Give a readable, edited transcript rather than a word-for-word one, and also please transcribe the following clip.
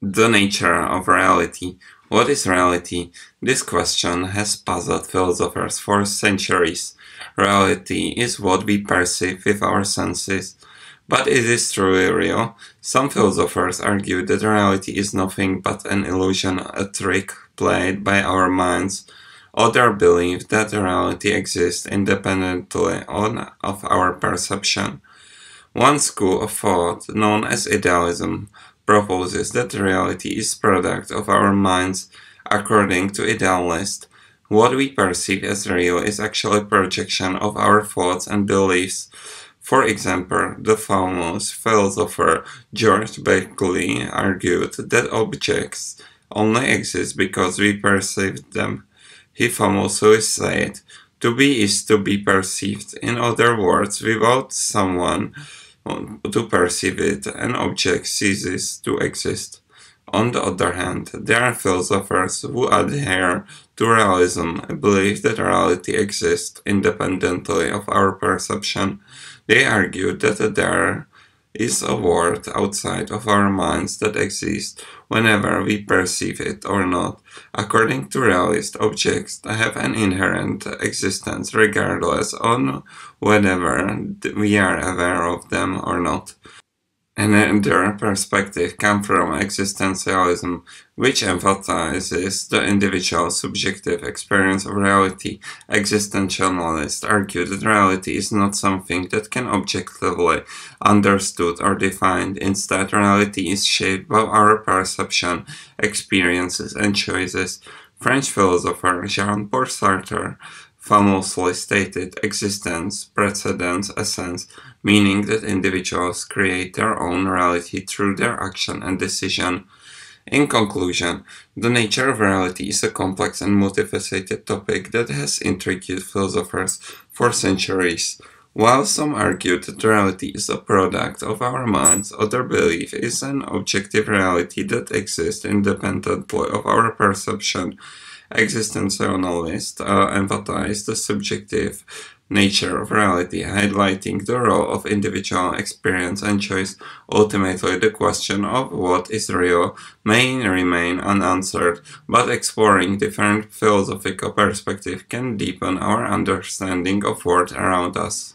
The nature of reality. What is reality? This question has puzzled philosophers for centuries. Reality is what we perceive with our senses. But is this truly real? Some philosophers argue that reality is nothing but an illusion, a trick played by our minds. Others believe that reality exists independently of our perception. One school of thought, known as idealism, proposes that reality is product of our minds. According to idealists, what we perceive as real is actually a projection of our thoughts and beliefs. For example, the famous philosopher George Berkeley argued that objects only exist because we perceive them. He famously said, "To be is to be perceived." In other words, without someone to perceive it, an object ceases to exist. On the other hand, there are philosophers who adhere to realism, believe that reality exists independently of our perception. They argue that there is a world outside of our minds that exists whenever we perceive it or not. According to realists, objects have an inherent existence regardless on whether we are aware of them or not. Another perspective comes from existentialism, which emphasizes the individual's subjective experience of reality. Existentialists argue that reality is not something that can objectively understood or defined. Instead, reality is shaped by our perception, experiences, and choices. French philosopher Jean-Paul Sartre famously stated, "Existence precedes essence," meaning that individuals create their own reality through their action and decision. In conclusion, the nature of reality is a complex and multifaceted topic that has intrigued philosophers for centuries. While some argue that reality is a product of our minds, others believe it is an objective reality that exists independently of our perception. Existentialists emphasize the subjective nature of reality, highlighting the role of individual experience and choice. Ultimately, the question of what is real may remain unanswered, but exploring different philosophical perspectives can deepen our understanding of the world around us.